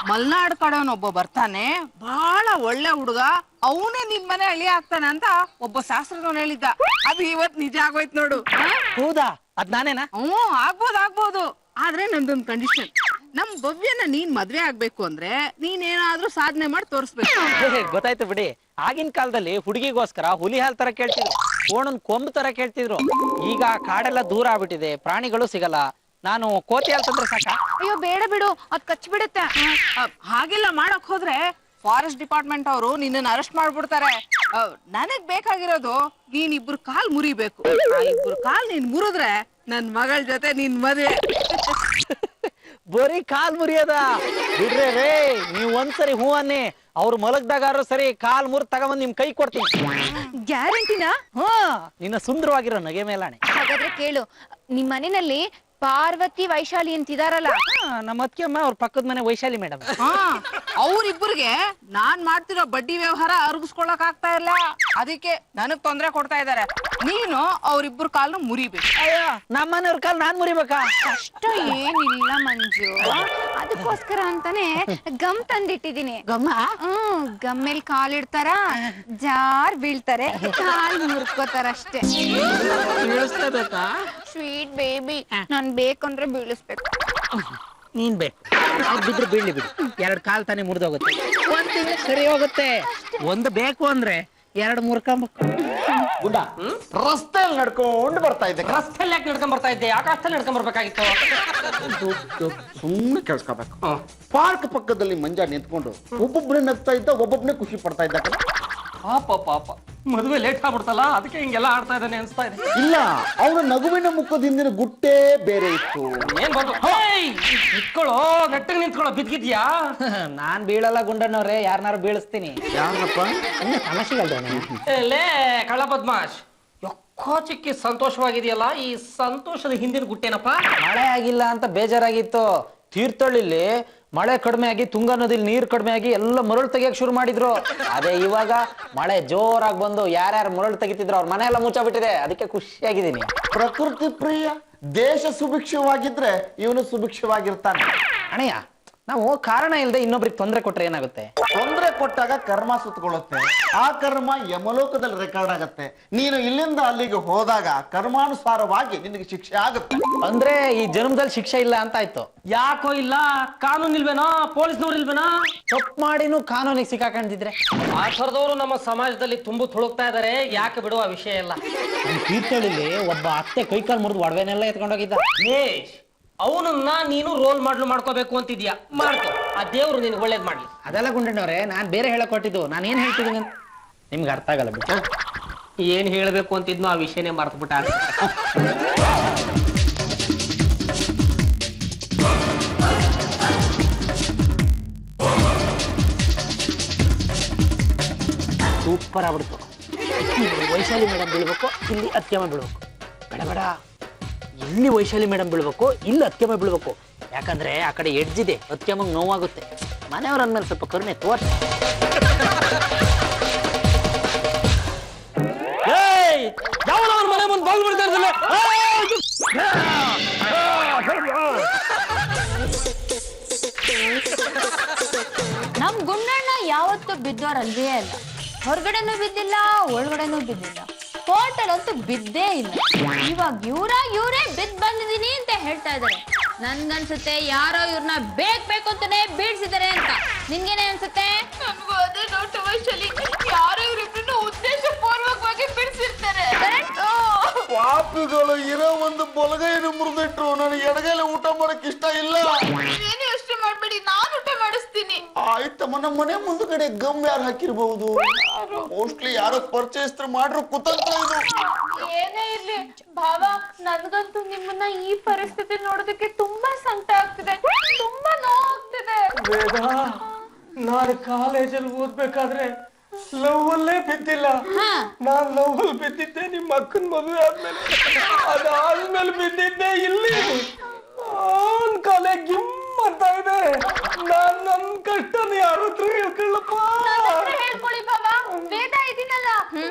ಮಲ್ನಾಡ್ ಕಡೆಯವನೊಬ್ಬ ಬರ್ತಾನೆ, ಬಹಳ ಒಳ್ಳೆ ಹುಡುಗ, ಅವನೇ ನಿನ್ ಮನೆ ಅಳಿ ಆಗ್ತಾನೆ ಅಂತ ಒಬ್ಬ ಶಾಸ್ತ್ರದವನು ಹೇಳಿದ್ದ. ಅದು ಇವತ್ ನಿಜ ಆಗೋಯ್ತು ನೋಡು. ಹೌದಾ? ಅದ್ ನಾನೇನಾ? ಆಗ್ಬೋದು. ಆದ್ರೆ ನಂದೊಂದು ಕಂಡೀಷನ್, ನಮ್ ಭವ್ಯನ ನೀನ್ ಮದ್ವೆ ಆಗ್ಬೇಕು ಅಂದ್ರೆ ನೀನೇನಾದ್ರೂ ಸಾಧನೆ ಮಾಡಿ ತೋರಿಸ್ಬೇಕು. ಗೊತ್ತಾಯ್ತು ಬಿಡಿ. ಆಗಿನ ಕಾಲದಲ್ಲಿ ಹುಡುಗಿಗೋಸ್ಕರ ಹುಲಿ ಹಾಲ್ ತರ ಕೇಳ್ತಿದ್ರು, ಕೋಣನ್ ಕೊಂಬ್ ತರ ಕೇಳ್ತಿದ್ರು. ಈಗ ಕಾಡೆಲ್ಲ ದೂರ ಆಗ್ಬಿಟ್ಟಿದೆ, ಪ್ರಾಣಿಗಳು ಸಿಗಲ್ಲ. ನಾನು ಕೋತಿ ಹಾಲ್ ತಂದ್ರೆ ಸಾಕ? ಅಯ್ಯೋ ಬೇಡ ಬಿಡು, ಅದ್ ಕಚ್ಬಿಡುತ್ತೆ. ಹಾಗೆಲ್ಲ ಮಾಡಕ್ ಹೋದ್ರೆ ಫಾರೆಸ್ಟ್ ಡಿಪಾರ್ಟ್ಮೆಂಟ್ ಅವರು ನಿನ್ನನ್ನು ಅರೆಸ್ಟ್ ಮಾಡ್ಬಿಡ್ತಾರೆ. ನನಗ್ ಬೇಕಾಗಿರೋದು ನೀನ್ ಇಬ್ರು ಕಾಲ್ ಮುರಿಬೇಕು. ಆ ಇಬ್ರು ಕಾಲ್ ನೀನ್ ಮುರಿದ್ರೆ ನನ್ ಮಗಳ ಜೊತೆ ನಿನ್ ಮದ್ವೆ. ಬರೀ ಕಾಲ್ ಮುರಿಯೋದ? ಬಿಡ್ರೆ ರೇ, ನೀವ್ ಒಂದ್ಸರಿ ಹೂ ಅನ್ನಿ, ಅವ್ರು ಮಲಗ್ದಾಗಾರು ಸರಿ ಕಾಲ್ ಮುರ್ ತಗೊಂಬಂದ್ ನಿಮ್ ಕೈ ಕೊಡ್ತೀನಿ. ಗ್ಯಾರಂಟಿನಾ? ಹಾ, ನಿನ್ನ ಸುಂದರವಾಗಿರೋ ನಗೆ ಮೇಲಾಣೆ. ಹಾಗಾದ್ರೆ ಕೇಳು, ನಿಮ್ ಮನೆಯಲ್ಲಿ ಪಾರ್ವತಿ ವೈಶಾಲಿ ಅಂತಿದಾರಲ್ಲ, ನಮ್ಮ ಅತ್ತಿಗೆಮ್ಮ ಅವ್ರ ಪಕ್ಕದ ಮನೆ ವೈಶಾಲಿ ಮೇಡಮ್. ಅವ್ರಿಬ್ರಿಗೆ ನಾನ್ ಮಾಡ್ತಿರೋ ಬಡ್ಡಿ ವ್ಯವಹಾರ ಅರ್ಗಿಸ್ಕೊಳಕ್ ಆಗ್ತಾ ಇಲ್ಲ. ಅದಕ್ಕೆ ನನಗ್ ತೊಂದ್ರೆ ಕೊಡ್ತಾ ಇದಾರೆ. ನೀನು ಅವ್ರಿಬ್ರು ಕಾಲ್ನು ಮುರಿಬೇಕು. ಅಯ್ಯೋ, ನಮ್ಮನೆಯವ್ರ ಕಾಲ್ ನಾನ್ ಮುರಿಬೇಕಾ? ಕಷ್ಟ ಏನಿಲ್ಲ ಮಂಜು, ಅದಕ್ಕೋಸ್ಕರ ಅಂತಾನೆ ಗಮ್ ತಂದಿಟ್ಟಿದೀನಿ. ಗಮ್ಮೇಲ್ ಕಾಲಿಡ್ತಾರ, ಜಾರ್ ಬೀಳ್ತಾರೆ, ಕಾಲ್ ಮುರ್ಕೋತಾರಷ್ಟೇ. ಸ್ವೀಟ್ ಬೇಬಿ, ನಾನ್ ಬೇಕಂದ್ರೆ ಬೀಳಿಸ್ಬೇಕು. ನೀನ್ ಬೇಕು, ಅವ್ರು ಬಿದ್ರೆ ಬೀಳ್ಲಿ ಬಿಡಿ. 2 ಕಾಲ್ ತಾನೇ ಮುರಿದೋಗುತ್ತೆ, ಒಂದ್ ತಿಂಗಳು ಸರಿ ಹೋಗುತ್ತೆ. ಒಂದು ಬೇಕು ಅಂದ್ರೆ 2 ಮುರ್ಕೊಂಬೇಕು. ಗುಂಡ ರಸ್ತೆಯಲ್ಲಿ ನಡ್ಕೊಂಡು ಬರ್ತಾ ಇದ್ದೆ. ರಸ್ತೆಯಲ್ಲಿ ಯಾಕೆ ನಡ್ಕೊಂಡ್ ಬರ್ತಾ ಇದ್ದೆ? ಆಕಾಶದಲ್ಲಿ ನಡ್ಕೊಂಡ್ ಬರ್ಬೇಕಾಗಿತ್ತು. ಸುಮ್ಮನೆ ಕೇಳಿಸ್ಕೋಬೇಕು. ಪಾರ್ಕ್ ಪಕ್ಕದಲ್ಲಿ ಮಂಜ ನಿಂತ್ಕೊಂಡು ಒಬ್ಬೊಬ್ಬನೇ ನಗ್ತಾ ಇದ್ದ, ಒಬ್ಬೊಬ್ಬನೇ ಖುಷಿ ಪಡ್ತಾ ಇದ್ದ. ಪಾಪ ಮದುವೆ ಲೇಟ್ ಆಗ್ಬಿಡ್ತಲ್ಲ, ಅದಕ್ಕೆ ಹಿಂಗೆಲ್ಲ ಆಡ್ತಾ ಇದ್ದಾನೆ ಅನ್ಸ್ತಾ ಇದೆ. ಇಲ್ಲ, ಅವನ ನಗುವಿನ ಮುಖದ ಹಿಂದಿನ ಗುಟ್ಟೇ ಬೇರೆ ಇತ್ತು. ಏನ್ ಬಂದು ನಿಂತ್ಕೊಳ್ಳೋ, ನೆಟ್ಟಗೆ ನಿಂತ್ಕೊಳ್ಳೋ, ಬಿದ್ದಿದ್ಯಾ? ನಾನ್ ಬೀಳಲ್ಲ ಗುಂಡಣ್ಣವ್ರೆ, ಯಾರನ್ನಾರು ಬೀಳಿಸ್ತೀನಿ. ಯಾರಪ್ಪ? ಲೇ ಕಳ್ಳ ಬದ್ಮಾಶ್, ಯಕ್ಕೋ ಚಿಕ್ಕಿ ಸಂತೋಷವಾಗಿದೆಯಲ್ಲ, ಈ ಸಂತೋಷದ ಹಿಂದಿನ ಗುಟ್ಟೇನಪ್ಪ? ಮಳೆ ಆಗಿಲ್ಲ ಅಂತ ಬೇಜಾರಾಗಿತ್ತು. ತೀರ್ಥಹಳ್ಳಿಲಿ ಮಳೆ ಕಡಿಮೆ ಆಗಿ, ತುಂಗಾ ನದಿಲಿ ನೀರ್ ಕಡಿಮೆ ಆಗಿ ಎಲ್ಲ ಮರಳು ತೆಗಿಯಕ್ ಶುರು ಮಾಡಿದ್ರು. ಅದೇ ಇವಾಗ ಮಳೆ ಜೋರಾಗಿ ಬಂದು ಯಾರ್ಯಾರು ಮರಳು ತೆಗಿತಿದ್ರು ಅವ್ರ ಮನೆ ಎಲ್ಲ ಮುಚ್ಚಾಬಿಟ್ಟಿದೆ. ಅದಕ್ಕೆ ಖುಷಿಯಾಗಿದ್ದೀನಿ. ಪ್ರಕೃತಿ ಪ್ರಿಯ, ದೇಶ ಸುಭಿಕ್ಷವಾಗಿದ್ರೆ ಇವನು ಸುಭಿಕ್ಷವಾಗಿರ್ತಾನೆ. ಅಣ್ಣಯ್ಯ, ನಾವು ಕಾರಣ ಇಲ್ಲದೆ ಇನ್ನೊಬ್ರಿಗೆ ತೊಂದರೆ ಕೊಟ್ರೆ ಏನಾಗುತ್ತೆ? ತೊಂದರೆ ಕೊಟ್ಟಾಗ ಕರ್ಮ ಸುತ್ತಕೊಳ್ಳುತ್ತೆ. ಆ ಕರ್ಮ ಯಮಲೋಕದಲ್ಲಿ ರೆಕಾರ್ಡ್ ಆಗತ್ತೆ. ನೀನು ಇಲ್ಲಿಂದ ಅಲ್ಲಿಗೆ ಹೋದಾಗ ಕರ್ಮಾನುಸಾರವಾಗಿ ನಿನಗೆ ಶಿಕ್ಷೆ ಆಗುತ್ತೆ. ಅಂದ್ರೆ ಈ ಜನ್ಮದಲ್ಲಿ ಶಿಕ್ಷೆ ಇಲ್ಲ ಅಂತ ಆಯ್ತು. ಯಾಕೋ ಇಲ್ಲ? ಕಾನೂನು ಇಲ್ವೇನೋ? ಪೊಲೀಸ್ನವ್ರು ಇಲ್ವೇನೋ? ತಪ್ಪು ಮಾಡಿನೂ ಕಾನೂನಿಗೆ ಸಿಕ್ಕಾಕೊಂಡಿದ್ರೆ? ಆ ಥರದವರು ನಮ್ಮ ಸಮಾಜದಲ್ಲಿ ತುಂಬು ತುಳುಕ್ತಾ ಇದಾರೆ. ಯಾಕೆ ಬಿಡುವ ವಿಷಯ ಇಲ್ಲ. ತೀರ್ಥಹಳ್ಳಿಲಿ ಒಬ್ಬ ಅತ್ತೆ ಕೈಕಾಲು ಮುರಿದು ಒಡವೆನೆಲ್ಲ ಎತ್ಕೊಂಡೋಗಿದ್ದ. ಅವನನ್ನ ನೀನು ರೋಲ್ ಮಾಡ್ಕೋಬೇಕು ಅಂತಿದ್ಯಾ? ಮಾಡ್ಕೋ, ಆ ದೇವ್ರು ನಿನ್ಗೆ ಒಳ್ಳೇದ್ ಮಾಡ್ಲಿ. ಅದೆಲ್ಲ ಗುಂಡಣ್ಣವ್ರೆ, ನಾನ್ ಬೇರೆ ಹೇಳಕ್ ಕೊಟ್ಟಿದ್ದು. ನಾನು ಏನ್ ಹೇಳ್ತಿದ್ದೀನಿ ಅಂತ ನಿಮ್ಗೆ ಅರ್ಥ ಆಗಲ್ಲ ಬಿಟ್ಟು. ಏನ್ ಹೇಳ್ಬೇಕು ಅಂತಿದ್ನೋ ಆ ವಿಷಯನೇ ಮರ್ತಬಿಟ್ಟ. ಸೂಪರ್ ಆಗ್ಬಿಡ್ತು. ವೈಶಾಲಿ ಮೇಡಮ್ ಬೀಳ್ಬೇಕು, ಇಲ್ಲಿ ಅತ್ಯಮ್ಮ ಬೀಳ್ಬೇಕು. ಬೇಡ ಬೇಡ, ಇಲ್ಲಿ ವೈಶಾಲಿ ಮೇಡಮ್ ಬೀಳ್ಬೇಕು, ಇಲ್ಲಿ ಅತ್ಯಮ್ಮ ಬೀಳ್ಬೇಕು. ಯಾಕಂದ್ರೆ ಆ ಕಡೆ ಎಡ್ಜಿದೆ, ಅತ್ಯಮ್ಮಂಗೆ ನೋವಾಗುತ್ತೆ. ಮನೆಯವ್ರ ಅಂದ್ಮೇಲೆ ಸ್ವಲ್ಪ ಕರುಣೆ ತೋರ್ಸಿ. ಯಾವನವ್ರ ಮನೆ ಮುಂದೆ ಬಾಲ್ ಬಿಡ್ತಾ ಇರ್ತಿಲ್ಲ. ನಮ್ ಗುಂಡಣ್ಣ ಯಾವತ್ತೂ ಬಿದ್ದೋರಲ್ವೇ ಅಲ್ಲ. ಹೊರಗಡೆನೂ ಬಿದ್ದಿಲ್ಲ, ಒಳಗಡೆನೂ ಬಿದ್ದಿಲ್ಲ, ಕೋರ್ಟಲ್ ಅಂತೂ ಬಿದ್ದೇ ಇಲ್ಲ. ಇವಾಗ ಇವರೇ ಬಿದ್ದು ಬಂದಿದೀನಿ ಅಂತ ಹೇಳ್ತಾ ಇದಾರೆ. ನನ್ಗನ್ಸುತ್ತೆ ಯಾರೋ ಇವ್ರನ್ನ ಬೇಕು ಅಂತಾನೆ ಬೀಳ್ಸಿದಾರೆ ಅಂತ. ನಿನ್ಗೇನೆ ಅನ್ಸುತ್ತೆ? ನನ್ಗೂ ಅದೇ ಡೌಟ್ ವೈಶಾಲಿ, ಯಾರೋ ಇವ್ರಿಬ್ರನ್ನ ಉದ್ದೇಶ ಪೂರ್ವಕವಾಗಿ ಬಿಡಿಸಿರ್ತಾರೆ. ಪಾಪ ಪಾಪಿಗಳು ಇರೋ ಒಂದು ಬಲಗೈಯನ್ನು ಮುರಿದಿಟ್ರು ನನಗೆ ಎಡಗೈಲಿ ಊಟ ಮಾಡಕ್ ಇಷ್ಟ ಇಲ್ಲ. ನೀವೇನು ಯೋಚನೆ ಮಾಡ್ಬೇಡಿ, ನಾನು ಊಟ ಮಾಡಿಸ್ತೀನಿ. ಆಯ್ತಮ್ಮ, ನಮ್ಮ ಮನೆ ಮುಂದ್ಗಡೆ ಗಮ್ ಯಾರು ಹಾಕಿರ್ಬಹುದು? ಮೋಸ್ಟ್ಲಿ ಯಾರೋ ಪರಿಚಯಸ್ಥರು ಮಾಡ್ರು ಕುತಂತ್ರ ಇದು. ಏನೇ ಇರ್ಲಿ ಭಾವ, ನನ್ಗಂತೂ ನಿಮ್ಮನ್ನ ಈ ಪರಿಸ್ಥಿತಿ ನೋಡೋದಕ್ಕೆ ತುಂಬಾ ಸಂಕಟ ಆಗ್ತಿದೆ, ತುಂಬಾ ನೋವಾಗ್ತಿದೆ. ವೇದ, ನಾನು ಕಾಲೇಜಲ್ಲಿ ಓದ್ಬೇಕಾದ್ರೆ ಲವ್ ಅಲ್ಲೇ ಬಿದ್ದಿಲ್ಲ. ನಾನ್ ಲವ್ ಅಲ್ಲಿ ಬಿದ್ದಿದ್ದೆ ನಿಮ್ಮ ಅಕ್ಕನ ಮದುವೆ ಆದ್ಮೇಲೆ. ಅದಾದ್ಮೇಲೆ ಬಿದ್ದಿದ್ದೆ ಇಲ್ಲಿ. ಕಾಲೇ ಗಿಮ್ ಅಂತ ಇದೆ. ನಾನ್ ನನ್ ಕಷ್ಟನ ಯಾರ ಹತ್ರ ಹೇಳ್ಕೊಳ್ಳಪ್ಪ. ಹೇಳ್ಕೊಳ್ಳಿ ಭಾವ, ವೇದ ಇದೀನಲ್ಲ,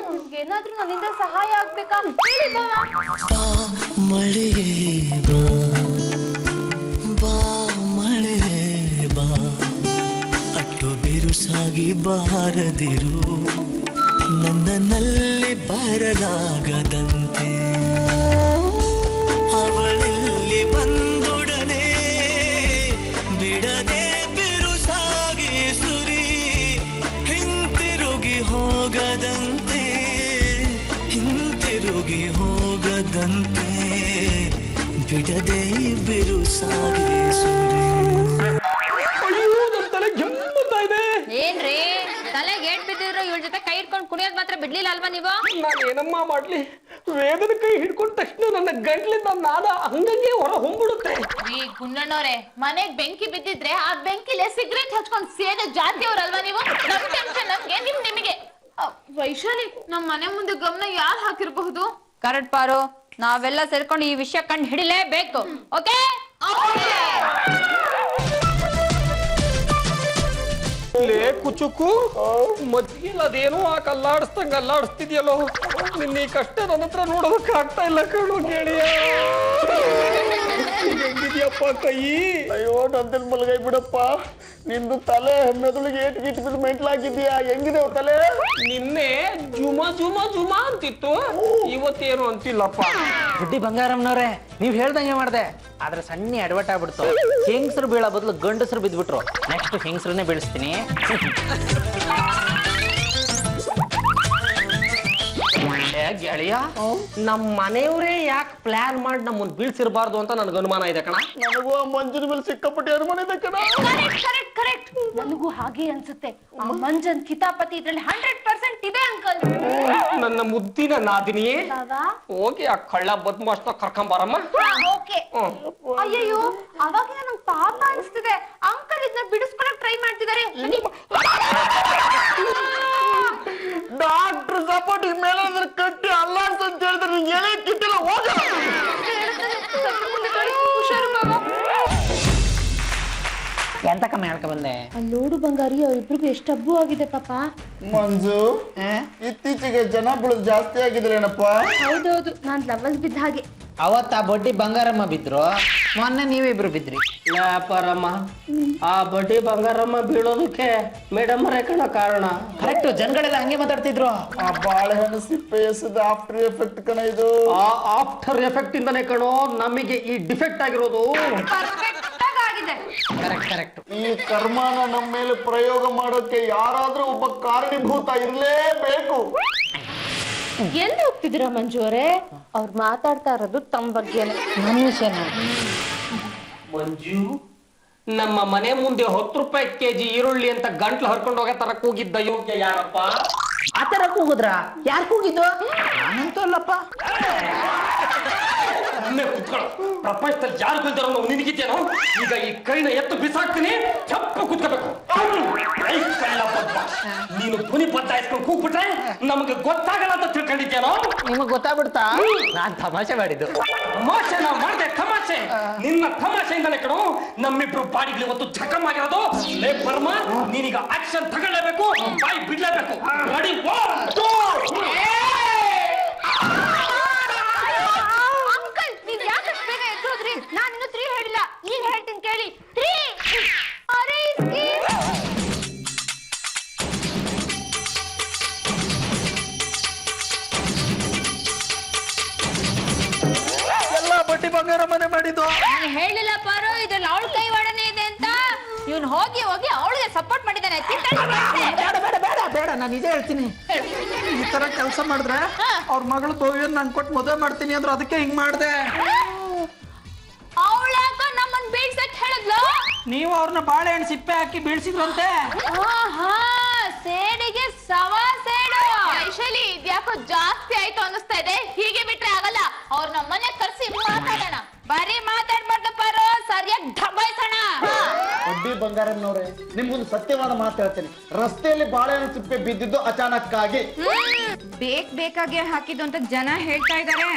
ಏನಾದ್ರೂ ನನ್ನಿಂದ ಸಹಾಯ ಆಗ್ಬೇಕಾ? ಹೇಳಿ ಭಾವ. ಮಳೆಯೇ ಬಾ ಬಾ ಮಳೆಯೇ ಬಾ, ಅಟ್ಟು ಬಿರುಸಾಗಿ ಬಾರದಿರು, ನನ್ನಲ್ಲಿ ಬರಲಾಗದಂತೆ. ಅವಳಲ್ಲಿ ಬಂದೊಡನೆ ಬಿಡದೆ ಬಿರುಸಾಗಿ ಸುರಿ, ಹಿಂತಿರುಗಿ ಹೋಗದಂತೆ, ಹಿಂತಿರುಗಿ ಹೋಗದಂತೆ, ಬಿಡದೆ ಬಿರುಸಾಗಿ ಸುರಿ. ಏನ್ರಿ ತಲೆ ಗೇಟ್ ಬಿದ್ದಿದ್ರು ಇವಳ ಜೊತೆ ಕೈ ಇಟ್ಕೊಂಡು ಕುಣಿಯೋದ್ ಮಾತ್ರ ಬಿಡ್ಲಿಲ್ಲ ಅಲ್ವಾ ನೀವು? ನಾನು ಏನಮ್ಮ ಮಾಡ್ಲಿ, ವೇದನ ಕೈ ಹಿಡ್ಕೊಂಡ ತಕ್ಷಣ ನನ್ನ ಗಂಟ್ಲಿಂದ ನಾದ ಹಂಗಂಗೆ ಹೊರ ಹೊಂಬಿಡುತ್ತೆ. ಈ ಗುಂಡಣ್ಣವ್ರೆ, ಮನೆಗ್ ಬೆಂಕಿ ಬಿದ್ದಿದ್ರೆ ಆ ಬೆಂಕಿಲೆ ಸಿಗರೇಟ್ ಹಚ್ಕೊಂಡ್ ಸೇದ ಜಾತಿಯವ್ರಲ್ವಾ ನೀವು? ನಮ್ ಟೆನ್ಷನ್ ನಮ್ಗೆ, ನಿಮಗೆ. ವೈಶಾಲಿ, ನಮ್ ಮನೆ ಮುಂದೆ ಗಮನ ಯಾರು ಹಾಕಿರಬಹುದು? ಕರೆಕ್ಟ್ ಪಾರು, ನಾವೆಲ್ಲ ಸೇರ್ಕೊಂಡು ಈ ವಿಷಯ ಕಂಡು ಹಿಡಿಲೇಬೇಕು. ಓಕೆ ಲೇ ಕುಚುಕು, ಮದ್ಗಿಲ್ಲ ಅದೇನೋ ಆ ಕಲ್ಲಾಡಿಸ್ದಂಗ ಅಲ್ಲಾಡಿಸ್ತಿದ್ಯಲ್ಲೋ. ನಿನ್ನ ಈ ಕಷ್ಟ ನನ್ನ ಹತ್ರ ನೋಡೋದಕ್ಕೆ ಆಗ್ತಾ ಇಲ್ಲ ಕಣು ಗೆಳೆಯ. ಹೆಂಗಿದ್ಯಪ್ಪ ಕೈ? ಅಯ್ಯೋ ನಂದನ್ ಬಲಗೈ ಬಿಡಪ್ಪ, ನಿಂದು ತಲೆ ಮೆದುಳಿಗೆ ಏಟ್ ಗಿಟ್ ಬಿದ್ದು ಮೆಂಟ್ಲಾಗಿದ್ಯಾ? ಹೆಂಗಿದೆ ತಲೆ? ನಿನ್ನೆ ಜುಮಾ ಜುಮಾ ಜುಮಾ ಅಂತಿತ್ತು, ಇವತ್ತೇನು ಅಂತಿಲ್ಲಪ್ಪ. ಬುಡ್ಡಿ ಬಂಗಾರಮ್ಮನವ್ರೆ, ನೀವ್ ಹೇಳ್ದಂಗೆ ಮಾಡ್ದೆ, ಆದ್ರೆ ಸಣ್ಣ ಎಡವಟ್ ಆಗ್ಬಿಡ್ತು. ಹೆಂಗಸರು ಬೀಳೋ ಬದಲು ಗಂಡಸರು ಬಿದ್ಬಿಟ್ರು. ನೆಕ್ಸ್ಟ್ ಹೆಂಗಸರನ್ನೇ ಬೀಳಿಸ್ತೀನಿ. ಗೆಳೆಯ, ನಮ್ ಮನೆಯವರೇ ಯಾಕೆ ಪ್ಲಾನ್ ಮಾಡಿ ನಮ್ಮನ್ನ ಬೀಳ್ಸಿರ್ಬಾರ್ದು ಅಂತ ನನ್ಗೆ ಅನುಮಾನ ಇದೆ ಕಣ. ನನಗೂ ಆ ಮಂಜಿನ ಮೇಲೆ ಸಿಕ್ಕಾಪಟ್ಟೆ ಅನುಮಾನ ಇದೆ ಕಣ. ಕರೆಕ್ಟ್, ನನಗೂ ಹಾಗೆ ಅನ್ಸುತ್ತೆ. ಆ ಮಂಜನ್ ಕಿತಾಪತಿ ಇದ್ರಲ್ಲಿ 100% ಇದೆ ಅಂಕಲ್. ನನ್ನ ಮುದ್ದಿನ ನಾದಿನಿಯೇ, ಬಾವಾ, ಹೋಗಿ ಆ ಕಳ್ಳ ಬದ್ಮಾಸ್ನ ಕರ್ಕೊಂಬಾರಮ್ಮ. ಓಕೆ. ಅಯ್ಯಯ್ಯೋ, ಅವಾಗ ನನಗೆ ಪಾಪ ಅನಿಸ್ತಿದೆ. ಅಂಕಲ್ ಇದನ್ನ ಬಿಡಿಸ್ಕೊಳಕ್ ಟ್ರೈ ಮಾಡ್ತಿದ್ದಾರೆ. ಡಾಕ್ಟರ್ ಸಪೋರ್ಟ್ ಮೇಲೆ ಕಟ್ಟಿ ಅಲ್ಲಾಡ್ಸ್ ಅಂತ ಹೇಳಿದ್ರೆ ನಿಂಗೆ ಎಲೆ ಕಿಟ್ಟಿಲ್ಲ, ಹೋಗ. ಎಂತ ಕಮ್ಮಿ ಹೇಳ್ಕ ಬಂದೆ? ಅಲ್ಲಿ ನೋಡು ಬಂಗಾರಿ, ಅವ್ರಿಬ್ರಿಗೂ ಎಷ್ಟು ಹಬ್ಬು ಆಗಿದೆ ಪಾಪ. ಮಂಜು, ಇತ್ತೀಚೆಗೆ ಜನ ಬೀಳೋದು ಜಾಸ್ತಿ ಆಗಿದ್ರೇನಪ್ಪ? ಹೌದೌದು, ನಾನ್ ಲವಲ್ ಬಿದ್ದ ಹಾಗೆ. ಅವತ್ತ ಆ ಬಡ್ಡಿ ಬಂಗಾರಮ್ಮ ಬಿದ್ರು, ಮೊನ್ನೆ ನೀವಿಬ್ರು ಬಿದ್ರಿ. ವ್ಯಾಪಾರಮ್ಮ, ಆ ಬಡ್ಡಿ ಬಂಗಾರಮ್ಮ ಬೀಳೋದಕ್ಕೆ ಮೇಡಮ್ ಕಣ ಕಾರಣ. ಕರೆಕ್ಟ್, ಜನಗಳೆಲ್ಲ ಹಂಗೆ ಮಾತಾಡ್ತಿದ್ರು. ಆ ಬಾಳೆಹಣ್ಣು ಸಿಪ್ಪೆ ಎಸದ ಆಫ್ಟರ್ ಎಫೆಕ್ಟ್ ಕಣ ಇದು. ಆ ಆಫ್ಟರ್ ಎಫೆಕ್ಟ್ ಇಂದನೇ ಕಣೋ ನಮಗೆ ಈ ಡಿಫೆಕ್ಟ್ ಆಗಿರೋದು. ಕರೆಕ್ಟ್. ಈ ಕರ್ಮನ ನಮ್ಮ ಮೇಲೆ ಪ್ರಯೋಗ ಮಾಡೋಕೆ ಯಾರಾದ್ರೂ ಒಬ್ಬ ಕಾರಣೀಭೂತ ಇರಲೇಬೇಕು. ಎಲ್ಲಿ ಹೋಗ್ತಿದ್ದೀರಾ ಮಂಜು ಅವರೇ? ಅವ್ರು ಮಾತಾಡ್ತಾ ಇರೋದು ತಮ್ಮ ಬಗ್ಗೆನೆ. ನನ್ನ ವಿಷಯನ? ಮಂಜು, ನಮ್ಮ ಮನೆ ಮುಂದೆ 10 ರೂಪಾಯಿ ಕೆಜಿ ಈರುಳ್ಳಿ ಅಂತ ಗಂಟ್ಲು ಹರ್ಕೊಂಡು ಹೋಗೋ ತರ ಕೂಗಿದ್ದ ಯೋಗ್ಯ ಯಾರಪ್ಪ? ಆ ತರ ಕೂಗುದ್ರ? ಯಾರು ಕೂಗಿದ್ದು? ನಾನಂತೂ ಅಲ್ಲಪ್ಪ. ಪ್ರಪಂಚದಲ್ಲಿ ಯಾರು ಬಂದಾರೋ ನಾವು ನಿನಗಿದ್ದೇನೋ. ಈಗ ಈ ಕೈನ ಎತ್ತು ಬಿಸಾಕ್ತೀನಿ, ಚಪ್ಪು ಕುತ್ಕೋಬೇಕು. ನೀನು ಧ್ವನಿ ಬದಲಾಯಿಸ್ಕೊಂಡು ಕೂಗ್ಬಿಟ್ರೆ ನಮಗೆ ಗೊತ್ತಾಗಲ್ಲ ಅಂತ ತಿಳ್ಕೊಂಡಿದ್ದೇನೋ. ನಿಮಗ್ ಗೊತ್ತಾಗ್ಬಿಡ್ತಾ? ನಾನ್ ತಮಾಷೆ ಮಾಡಿದ್ದು. ತಮಾಷೆ ನಾವು ಮಾಡಿದೆ, ತಮಾಷೆ. ನಿನ್ನ ತಮಾಷೆಯಿಂದಲೇ ಕಣೋ ನಮ್ಮಿಬ್ರು ಬಾಡಿಗಳು ಇವತ್ತು ಚಕಮ್ ಆಗಿರೋದು. ಲೇ ಬರ್ಮ, ನೀನೀಗ ಆಕ್ಷನ್ ತಗೊಳ್ಳೇಬೇಕು, ಬಾಯಿ ಬಿಡ್ಲೇಬೇಕು. ರೆಡಿ, 1 2. ಅಂಕಲ್, ನೀವ್ ಯಾಕಷ್ಟು ಬೇಗ ಎದ್ದೋದ್ರಿ? ನಾನು ಇನ್ನು 3 ಹೇಳಿಲ್ಲ, ಈಗ ಹೇಳ್ತೀನಿ ಕೇಳಿ. 3. ಎಲ್ಲ ಬಡ್ಡಿ ಬಂಗಾರ ಮನೆ ಮಾಡಿದ್ದು. ನಾನು ಹೇಳಿಲ್ಲ ಪಾರು, ಇದ್ರಲ್ಲಿ ಅವಳ ಕೈ ವಾಡನೆ ಇದೆ ಅಂತ. ಇವನ್ ಹೋಗಿ ಅವಳಿಗೆ ಸಪೋರ್ಟ್ ಮಾಡಿದ್ದಾನೆ. ಬೇಡ ನಾನು ಇದೇ ಹೇಳ್ತೀನಿ. ಈ ತರ ಕೆಲಸ ಮಾಡಿದ್ರೆ ಅವ್ರ ಮಗಳು ಭವ್ಯನ್ ನಾನು ಕೊಟ್ಟು ಮದುವೆ ಮಾಡ್ತೀನಿ ಅಂದ್ರೆ ಅದಕ್ಕೆ ಹಿಂಗ್ ಮಾಡ್ದೆ. ಅವಳ ಯಾಕೋ ನಮ್ಮನ್ ಬೀಳ್ಸಕ್ ಹೇಳಿದ್ಲು. ನೀವು ಅವ್ರನ್ನ ಬಾಳೆಹಣ್ಣು ಸಿಪ್ಪೆ ಹಾಕಿ ಬೀಳ್ಸಿದ್ರಂತೆ. ಸೇಡಿಗೆ ಸವಾ ಸೇಡು. ವೈಶಾಲಿ ಇದ್ಯಾಕೋ ಜಾಸ್ತಿ ಆಯ್ತು ಅನ್ನಿಸ್ತಾ ಇದೆ. ಹೀಗೆ ಬಿಟ್ರೆ ಆಗಲ್ಲ. ಅವ್ರ ನಮ್ಮನೆ ಕರ್ಸಿ ಮಾತಾಡೋಣ. ಬರೀ ಮಾತಾಡ್ಬಾರ್ದು ಪಾರು, ಸರಿಯಾಗಿ ಢಬಾಯ್ಸೋಣ. ಬಡ್ಡಿ ಬಂಗಾರಮ್ಮನವ್ರೆ, ನಿಮ್ಗೊಂದು ಸತ್ಯವಾದ ಮಾತು ಹೇಳ್ತೀನಿ. ರಸ್ತೆಯಲ್ಲಿ ಬಾಳೆಹಣ್ಣು ಸಿಪ್ಪೆ ಬಿದ್ದಿದ್ದು ಅಚಾನಕ್ಕಾಗಿ. ಬೇಕಾಗೆ ಹಾಕಿದ್ದು ಅಂತ ಜನ ಹೇಳ್ತಾ ಇದಾರೆ.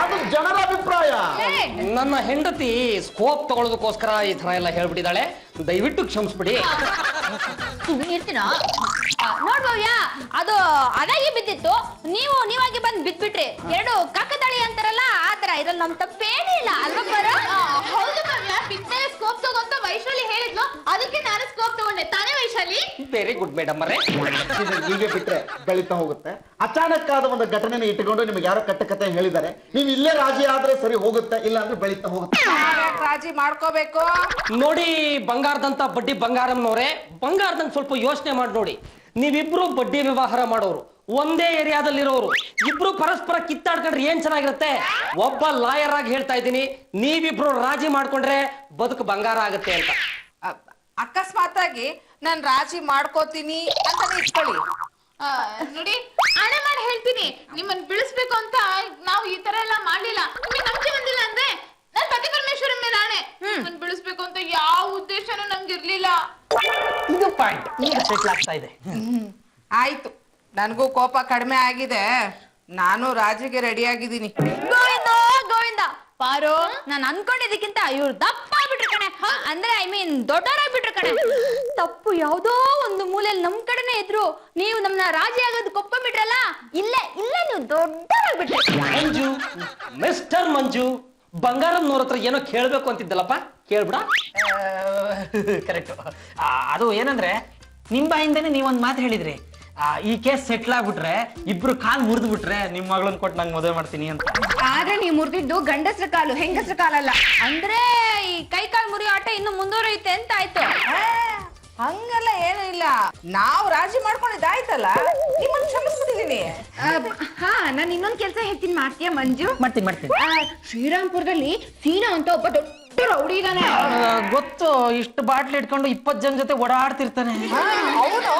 ಅದು ಜನರ ಅಭಿಪ್ರಾಯ. ನನ್ನ ಹೆಂಡತಿ ಸ್ಕೋಪ್ ತಗೊಳ್ಳೋದಕ್ಕೋಸ್ಕರ ಈ ತರ ಎಲ್ಲ ಹೇಳ್ಬಿಟ್ಟಿದ್ದಾಳೆ. ದಯವಿಟ್ಟು ಕ್ಷಮಿಸ್ಬಿಡಿ. ಇರ್ತೀನ ನೋಡ್ಬೋವ್ಯಾ, ಅದು ಅದಾಗಿ ಬಿದ್ದಿತ್ತು. ನೀವಾಗಿ ಬಂದ್ ಬಿದ್ಬಿಟ್ರಿ. ಎರಡು ಕಾಕತಾಳಿ ಅಂತಾರಲ್ಲ ಆತರ. ಇದ್ರಲ್ಲಿ ನಮ್ ತಪ್ಪೇನಿಲ್ಲ ಅಲ್ವಾ ಪಾರು? ಹೌದು ಭವ್ಯ, ಬಿತ್ತನೆ ಸ್ಕೋಪ್ ತಗೊಂತ ವೈಶಾಲಿ ಹೇಳಿದ್ಲು, ಅದಕ್ಕೆ ನಾನು ಸ್ಕೋಪ್ ತಗೊಂಡೆ ತಾನೇ ವೈಶಾಲಿ? ವೆರಿ ಗುಡ್ ಮೇಡಮ್ ಅವರೇ. ಹೀಗೆ ಬಿಟ್ರೆ ಬೆಳೀತಾ ಹೋಗುತ್ತೆ. ಅಚಾನಕ್ ಆದ ಒಂದು ಘಟನೆನ ಇಟ್ಟುಕೊಂಡು ನಿಮ್ಗೆ ಯಾರೋ ಕಟ್ಟಕತೆ ಹೇಳಿದ್ದಾರೆ. ನೀವು ಇಲ್ಲೇ ರಾಜಿ ಆದ್ರೆ ಸರಿ ಹೋಗುತ್ತೆ, ಇಲ್ಲ ಅಂದ್ರೆ ಬೆಳೀತಾ ಹೋಗುತ್ತೆ. ರಾಜಿ ಮಾಡ್ಕೋಬೇಕು. ನೋಡಿ ಬಂಗಾರದಂತ ಬಡ್ಡಿ ಬಂಗಾರಮ್ಮನವ್ರೆ, ಬಂಗಾರದಂತ ಸ್ವಲ್ಪ ಯೋಚನೆ ಮಾಡಿ ನೋಡಿ. ನೀವಿಬ್ರು ಬಡ್ಡಿ ವ್ಯವಹಾರ ಮಾಡೋರು, ಒಂದೇ ಏರಿಯಾದಲ್ಲಿರೋರು, ಇಬ್ರು ಪರಸ್ಪರ ಕಿತ್ತಾಡ್ಕೊಂಡ್ರೆ ಏನ್ ಚೆನ್ನಾಗಿರುತ್ತೆ. ಒಬ್ಬ ಲಾಯರ್ ಆಗಿ ಹೇಳ್ತಾ ಇದ್ದೀನಿ, ನೀವಿಬ್ರು ರಾಜಿ ಮಾಡ್ಕೊಂಡ್ರೆ ಬದುಕು ಬಂಗಾರ ಆಗುತ್ತೆ ಅಂತ. ಅಕಸ್ಮಾತ್ ಆಗಿ ನಾನ್ ರಾಜಿ ಮಾಡ್ಕೋತೀನಿ ಅಂತ ಇಟ್ಕೊಳ್ಳಿ. ನೋಡಿ ಹಣೆ ಮಾಡಿ ಹೇಳ್ತೀನಿ, ನಿಮ್ಮನ್ನ ಬಿಡಿಸ್ಬೇಕು ಅಂತ ನಾವು ಈ ತರ ಎಲ್ಲ ಮಾಡ್ಲಿಲ್ಲ. ನಿಮ್ಗೆ ನಂಬಿಕೆ ಬಂದಿಲ್ಲ ಅಂದ್ರೆ ನಾನ್ ಪತಿ ಪರಮೇಶ್ವರ ಮೇಲೆ ಆಣೆ, ನಿಮ್ಮನ್ನ ಬಿಡಿಸ್ಬೇಕು ಅಂತ ಯಾವ ಉದ್ದೇಶನೂ ನಮ್ಗೆ ಇರ್ಲಿಲ್ಲ. ಇದು ಪಾಯಿಂಟ್ ಈಗ ಸೆಟ್ಲ್ ಆಗ್ತಾ ಇದೆ. ಆಯ್ತು, ನನ್ಗೂ ಕೋಪ ಕಡಿಮೆ ಆಗಿದೆ. ನಾನು ರಾಜಿಗೆ ರೆಡಿ ಆಗಿದ್ದೀನಿ. ಗೋವಿಂದ ಗೋವಿಂದ. ಪಾರು, ನಾನು ಅನ್ಕೊಂಡಿದ್ದಕ್ಕಿಂತ ಇವ್ರು ದಪ್ಪ ಆಗ್ಬಿಟ್ರು ಕಣೆ. ಅಂದ್ರೆ ಐ ಮೀನ್ ದೊಡ್ಡವರಾಗ್ಬಿಟ್ರು ಕಣೆ. ತಪ್ಪು ಯಾವ್ದೋ ಒಂದು ಮೂಲೆಯಲ್ಲಿ ನಮ್ ಕಡೆನೆ ಇದ್ರು, ನೀವು ನಮ್ನ ರಾಜಿ ಆಗೋದು ಒಪ್ಕೊಂಡ್ಬಿಟ್ರಲ್ಲ. ಇಲ್ಲೇ ನೀವು ದೊಡ್ಡವರಾಗ್ಬಿಟ್ರಿ. ಮಂಜು, ಮಿಸ್ಟರ್ ಮಂಜು, ಬಂಗಾರಮ್ಮನವ್ರ ಹತ್ರ ಏನೋ ಕೇಳ್ಬೇಕು ಅಂತಿದ್ದಲ್ಲಪ್ಪ, ಕೇಳ್ಬಿಡ. ಕರೆಕ್ಟ್. ಅದು ಏನಂದ್ರೆ ನಿಮ್ ಬಾಯಿಂದಾನೆ ನೀವೊಂದ್ ಮಾತು ಹೇಳಿದ್ರಿ, ಈ ಕೇಸ್ ಸೆಟ್ಲ್ ಆಗ್ಬಿಟ್ರೆ ಇಬ್ರು ಕಾಲ್ ಮುರಿದು ಬಿಟ್ರೆ ನಿಮ್ ಮಗಳನ್ನ ಕೊಟ್ಟು ನಂಗೆ ಮದುವೆ ಮಾಡ್ತೀನಿ ಅಂತ. ಆದ್ರೆ ನೀವು ಮುರಿದಿದ್ದು ಗಂಡಸ್ರ ಕಾಲು, ಹೆಂಗಸ್ರ ಕಾಲಲ್ಲ. ಅಂದ್ರೆ ಈ ಕೈ ಕಾಲ್ ಮುರಿಯೋ ಆಟ ಇನ್ನು ಮುಂದುವರಿಯುತ್ತೆ ಅಂತ ಆಯ್ತು. ಹಂಗೆಲ್ಲ ಏನು ಇಲ್ಲ, ನಾವು ರಾಜಿ ಮಾಡ್ಕೊಂಡಿದ್ದಾಯ್ತಲ್ಲ, ನಿಮ್ಮನ್ನ ಕ್ಷಮಿಸ್ಬಿಟ್ಟಿದೀನಿ. ಹಾ, ನಾನು ಇನ್ನೊಂದ್ ಕೆಲ್ಸ ಹೇಳ್ತೀನಿ, ಮಾಡ್ತೀಯಾ ಮಂಜು? ಮಾಡ್ತೀನಿ. ಶ್ರೀರಾಮ್ಪುರದಲ್ಲಿ ಸೀನಾ ಅಂತ ಒಬ್ಬ ದೊಡ್ಡ ರೌಡಿ ಇದಾನೆ. ಗೊತ್ತು, ಇಷ್ಟು ಬಾಟ್ಲಿ ಇಟ್ಕೊಂಡು 20 ಜನ ಜೊತೆ ಓಡಾಡ್ತಿರ್ತಾನೆ. ಅವನು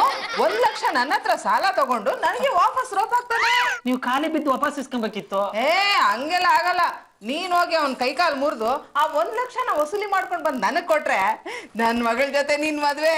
1 ಲಕ್ಷ ನನ್ನ ಹತ್ರ ಸಾಲ ತಗೊಂಡು ನನಗೆ ವಾಪಸ್ ರೋಪ್ ಹಾಕ್ತಾನೆ. ನೀವು ಖಾಲಿ ಬಿದ್ದು ವಾಪಸ್ ಇಸ್ಕೊಬೇಕಿತ್ತು. ಹಂಗೆಲ್ಲ ಆಗಲ್ಲ. ನೀನ್ ಹೋಗಿ ಅವ್ನ್ ಕೈಕಾಲ್ ಮುರಿದು ಆ 1 ಲಕ್ಷನ ವಸೂಲಿ ಮಾಡ್ಕೊಂಡ್ ಬಂದ್ ನನಗ್ ಕೊಟ್ರೆ ನನ್ ಮಗಳ ಜೊತೆ ನಿನ್ ಮದ್ವೆ.